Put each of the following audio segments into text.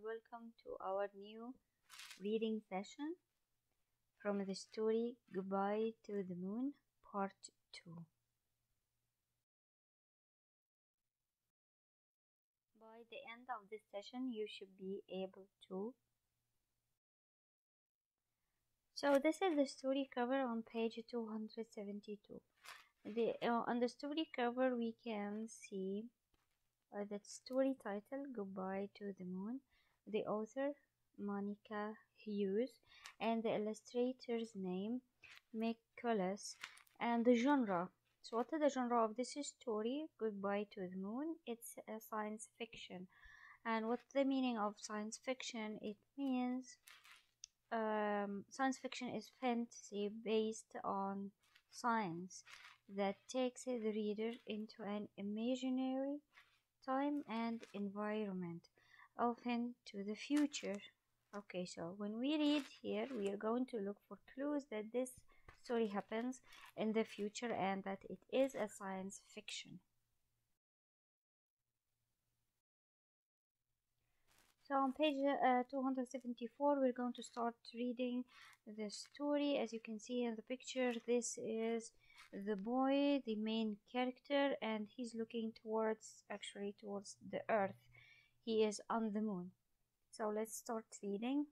welcome to our new reading session from the story Goodbye to the Moon, Part 2. By the end of this session, you should be able to. So this is the story cover on page 272. On the story cover, we can see the story title Goodbye to the Moon, the author Monica Hughes, and the illustrator's name Nicholas, and the genre. So what is the genre of this story, Goodbye to the Moon? It's a science fiction. And what's the meaning of science fiction? It means science fiction is fantasy based on science that takes the reader into an imaginary time and environment, often to the future. Okay, so when we read here, we are going to look for clues that this story happens in the future and that it is a science fiction. So on page 274, we're going to start reading the story. As you can see in the picture, this is the boy, the main character, and he's looking towards the earth. He is on the moon. So let's start reading.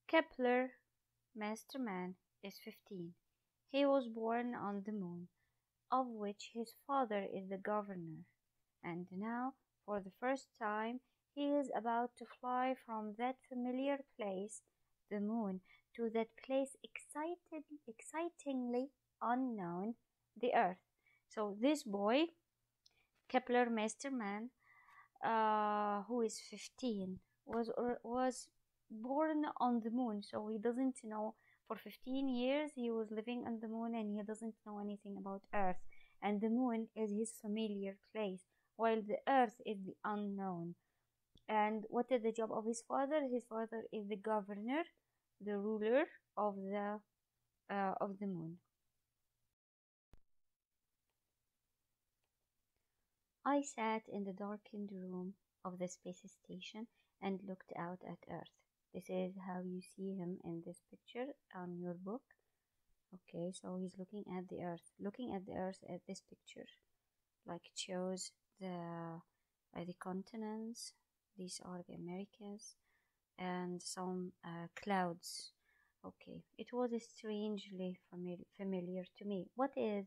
Kepler Masterman is 15. He was born on the moon, of which his father is the governor. And now, for the first time, he is about to fly from that familiar place, the moon, to that place excitingly unknown, the earth. So this boy, Kepler Masterman, who is 15, was born on the moon. So he doesn't know. For 15 years he was living on the moon, and he doesn't know anything about earth. And the moon is his familiar place, while the earth is the unknown. And what is the job of his father? His father is the governor, the ruler of the moon. I sat in the darkened room of the space station and looked out at Earth. This is how you see him in this picture on your book. Okay, so he's looking at the Earth at this picture. Like it shows the continents. These are the Americas and some clouds. Okay, it was strangely familiar to me. What is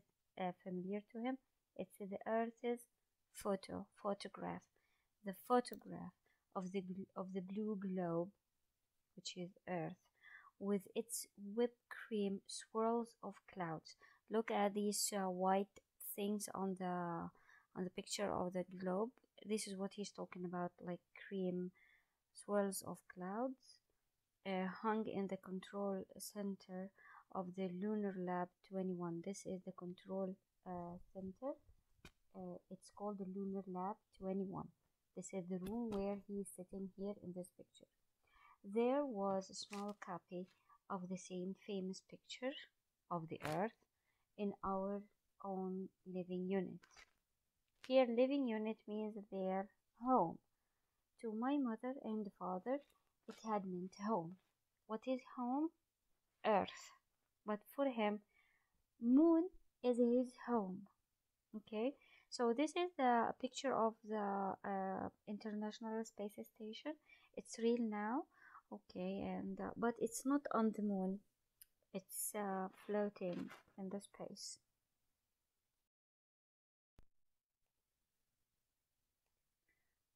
familiar to him? It's the Earth's photograph, the photograph of the blue globe, which is Earth, with its whipped cream swirls of clouds. Look at these white things on the picture of the globe. This is what he's talking about, like cream swirls of clouds, hung in the control center of the Lunar Lab 21. This is the control center. It's called the Lunar Lab 21. This is the room where he is sitting here in this picture. There was a small copy of the same famous picture of the Earth in our own living unit. Here, living unit means their home. To my mother and father, it had meant home. What is home? Earth. But for him, moon is his home. Okay, so this is the picture of the International Space Station. It's real now. Okay, and but it's not on the moon. It's floating in the space.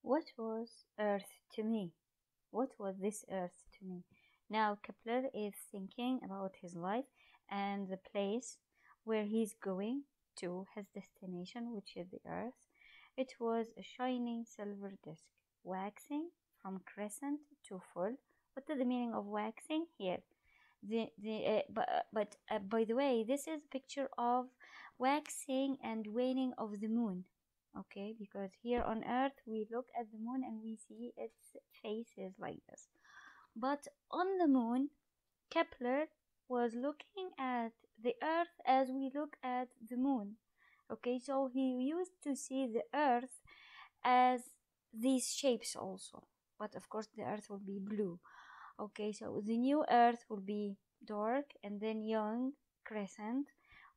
What was Earth to me? What was this Earth to me? Now Kepler is thinking about his life and the place where he's going to, his destination, which is the Earth. It was a shining silver disk, waxing from crescent to full. What is the meaning of waxing here? By the way, this is a picture of waxing and waning of the moon. Okay, because here on Earth we look at the moon and we see its faces like this. But on the moon, Kepler was looking at the Earth as we look at the moon. Okay, so he used to see the Earth as these shapes also, but of course the earth will be blue. Okay, so the new earth will be dark and then young crescent.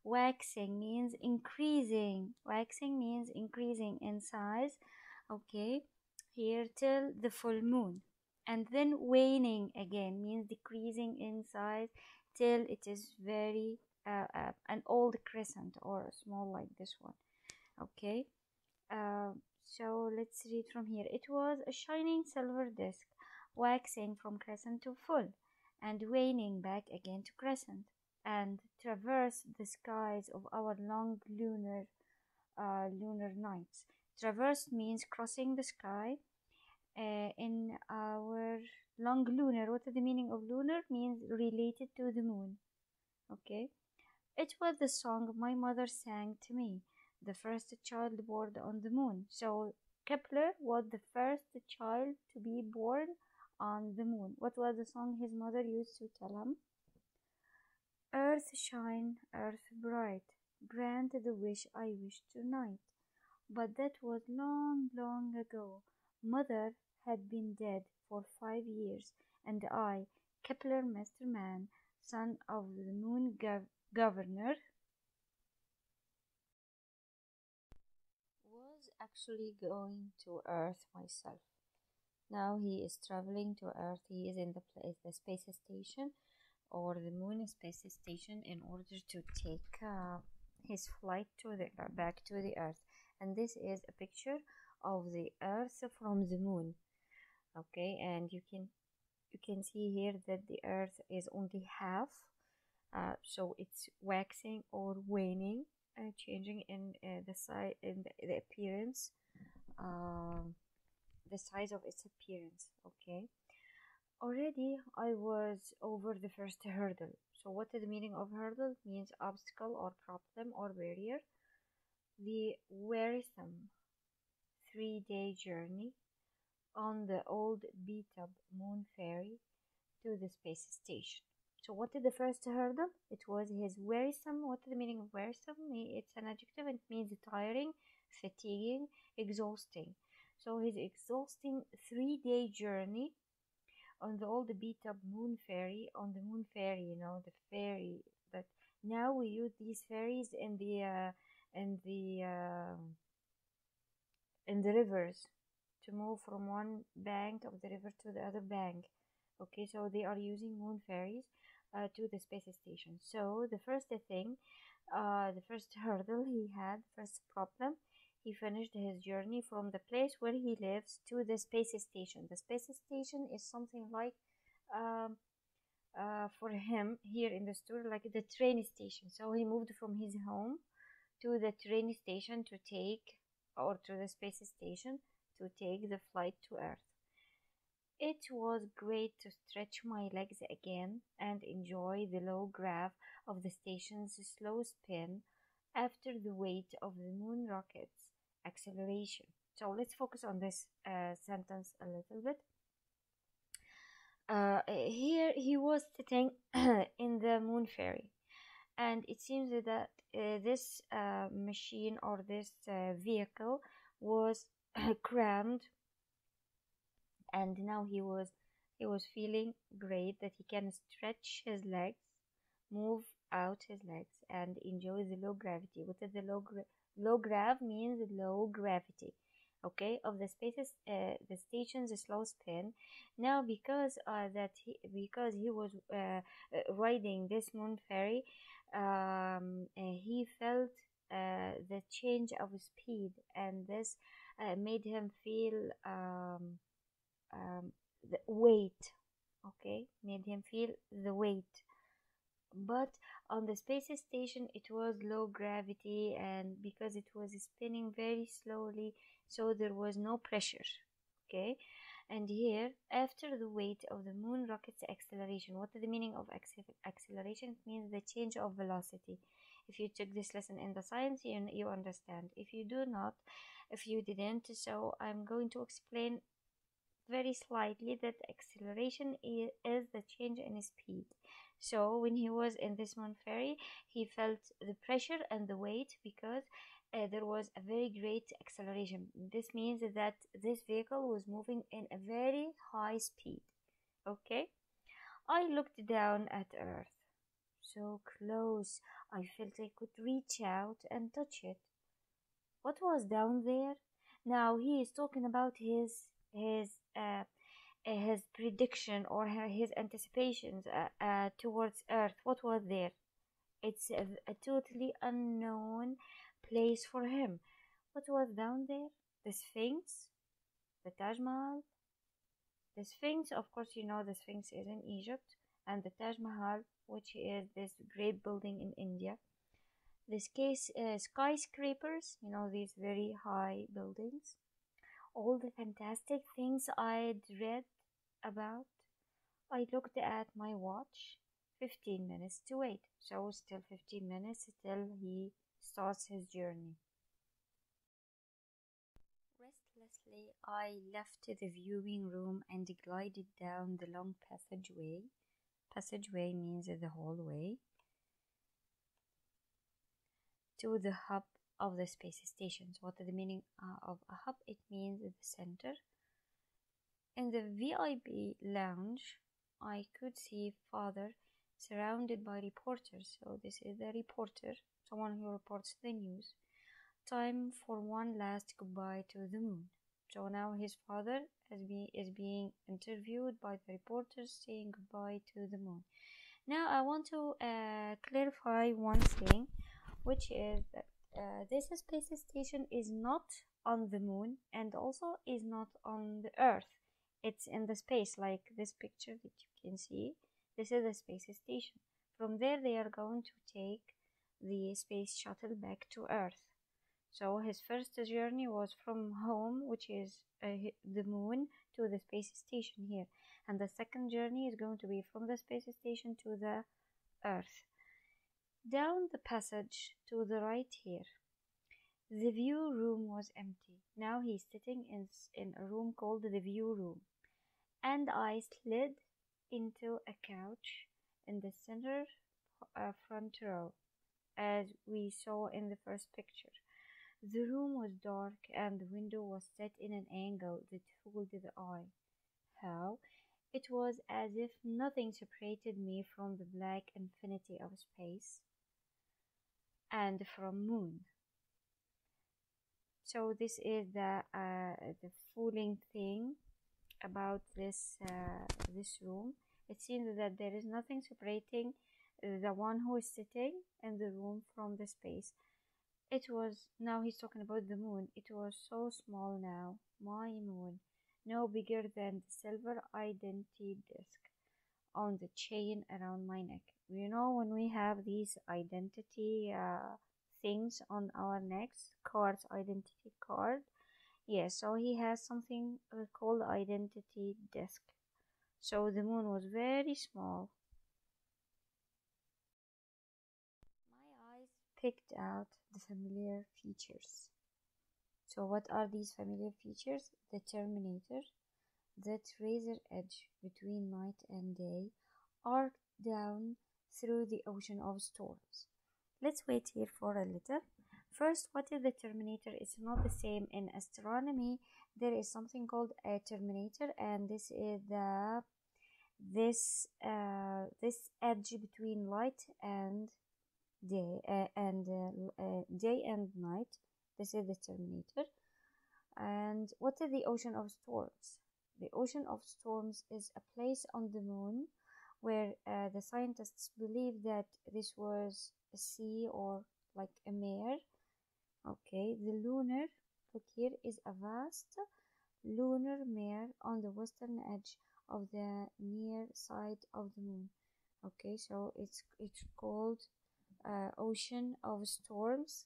Waxing means increasing. Waxing means increasing in size. Okay, here till the full moon. And then waning again means decreasing in size till it is very an old crescent or small like this one. Okay, so let's read from here. It was a shining silver disk, waxing from crescent to full, and waning back again to crescent, and traversed the skies of our long lunar nights. Traverse means crossing the sky. In our long lunar, what is the meaning of lunar? Means related to the moon. Okay. It was the song my mother sang to me, the first child born on the moon. So Kepler was the first child to be born on the moon. What was the song his mother used to tell him? Earth shine, earth bright, grant the wish I wish tonight. But that was long, long ago. Mother had been dead for 5 years, and I, Kepler Master Man, son of the moon governor, was actually going to Earth myself. Now he is traveling to Earth. He is in the space station or the moon space station in order to take his flight to the back to the Earth. And this is a picture of the Earth from the moon. Okay, and you can see here that the Earth is only half. So it's waxing or waning, changing in the size, in the appearance, the size of its appearance. Okay, already I was over the first hurdle. So what is the meaning of hurdle? It means obstacle or problem or barrier. The wearisome 3-day journey on the old beat-up moon ferry to the space station. So what is the first hurdle? It was his wearisome. What is the meaning of wearisome? It's an adjective. It means tiring, fatiguing, exhausting. So his exhausting 3-day journey on the old beat-up moon ferry, on the moon ferry, the ferry that now we use these ferries in the rivers to move from one bank of the river to the other bank. Okay, so they are using moon ferries to the space station. So the first thing, the first hurdle he had, first problem, he finished his journey from the place where he lives to the space station. The space station is something like for him here in the story like the train station. So he moved from his home to the train station to take, or to the space station to take the flight to Earth. It was great to stretch my legs again and enjoy the low grav of the station's slow spin after the weight of the moon rocket's acceleration. So let's focus on this sentence a little bit. Here he was sitting in the moon ferry, and it seems that this machine or this vehicle was crammed, and now he was feeling great that he can stretch his legs, move out his legs, and enjoy the low gravity. What is the low grav means low gravity, okay, of the spaces, the station's slow spin. Now because he was riding this moon ferry, he felt the change of speed, and this made him feel the weight. Okay, made him feel the weight. But on the space station it was low gravity, and because it was spinning very slowly, so there was no pressure. Okay, and here, after the weight of the moon rocket's acceleration, what is the meaning of acceleration? It means the change of velocity. If you took this lesson in the science, you understand. If you do not, if you didn't, so I'm going to explain very slightly that acceleration is the change in speed. So when he was in this moon ferry, he felt the pressure and the weight because there was a very great acceleration. This means that this vehicle was moving in a very high speed. Okay, I looked down at Earth, so close I felt I could reach out and touch it. What was down there? Now he is talking about his prediction or his anticipations towards Earth. What was there? It's a totally unknown place for him. What was down there? The Sphinx, the Taj Mahal. The Sphinx, of course, you know the Sphinx is in Egypt, and the Taj Mahal, which is this great building in India. This case, skyscrapers, you know, these very high buildings. All the fantastic things I'd read about. I looked at my watch. 15 minutes to wait. So still 15 minutes till he starts his journey. Restlessly, I left the viewing room and glided down the long passageway. Passageway means the hallway. To the hub of the space station. So what is the meaning of a hub? It means the center. In the VIP lounge, I could see Father surrounded by reporters. So this is the reporter, someone who reports the news. Time for one last goodbye to the moon. So now his father is being interviewed by the reporters saying goodbye to the moon. Now I want to clarify one thing, which is that this space station is not on the moon and also is not on the Earth. It's in the space, like this picture that you can see. This is the space station. From there, they are going to take the space shuttle back to Earth. So his first journey was from home, which is the moon, to the space station here. And the second journey is going to be from the space station to the Earth. Down the passage to the right here, the view room was empty. Now he's sitting in a room called the view room. And I slid into a couch in the center front row, as we saw in the first picture. The room was dark and the window was set in an angle that fooled the eye. How? It was as if nothing separated me from the black infinity of space and from moon. So this is the fooling thing about this room. It seems that there is nothing separating the one who is sitting in the room from the space. It was, now he's talking about the moon. It was so small now, my moon, no bigger than the silver identity disc on the chain around my neck. You know, when we have these identity things on our necks, cards, identity card. Yeah, so he has something called identity disc. So the moon was very small. My eyes picked out the familiar features. So what are these familiar features? The Terminator, that razor edge between night and day, arced down through the ocean of storms. Let's wait here for a little. First, what is the Terminator? It's not the same in astronomy. There is something called a Terminator, and this is this edge between light and day day and night. This is the Terminator. And what is the ocean of storms? The ocean of storms is a place on the moon where the scientists believe that this was a sea or like a mare. Okay, the lunar, look here, is a vast lunar mare on the western edge of the near side of the moon. Okay, so it's called ocean of storms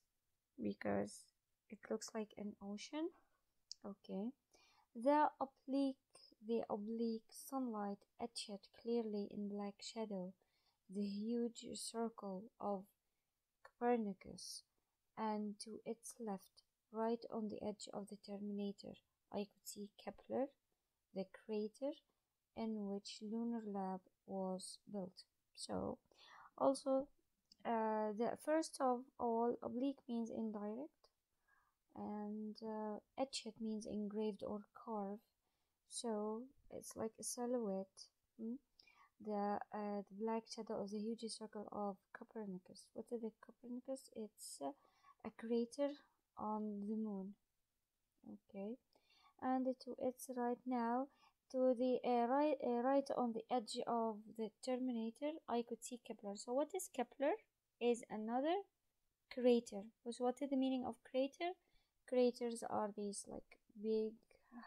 because it looks like an ocean. Okay, the oblique sunlight etched clearly in black shadow the huge circle of Copernicus, and to its left, right on the edge of the Terminator, I could see Kepler, the crater in which Lunar Lab was built. So, also, the first of all, oblique means indirect. and etched means engraved or carved. So it's like a silhouette. mm, the black shadow of the huge circle of Copernicus. What is the Copernicus? It's a crater on the moon. Okay, and it's right now to the right on the edge of the Terminator. I could see Kepler. So what is Kepler? Is another crater. So what is the meaning of crater? Craters are these like big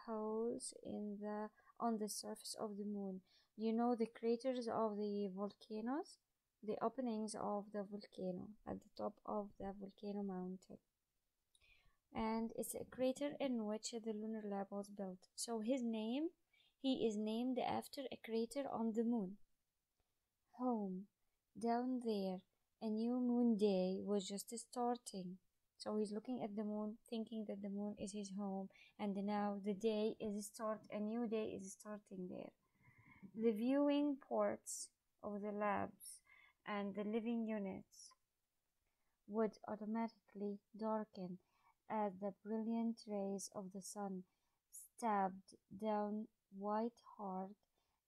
holes in the on the surface of the moon. You know the craters of the volcanoes, the openings of the volcano at the top of the volcano mountain. And it's a crater in which the lunar lab was built. So he is named after a crater on the moon. Home, down there, a new moon day was just starting. So he's looking at the moon, thinking that the moon is his home, and now a new day is starting there. The viewing ports of the labs and the living units would automatically darken as the brilliant rays of the sun stabbed down white hard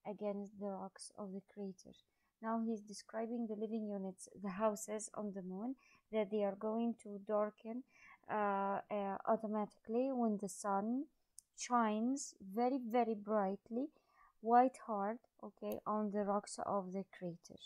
against the rocks of the crater. Now he's describing the living units, the houses on the moon, that they are going to darken automatically when the sun shines very, very brightly, white hard, okay, on the rocks of the crater.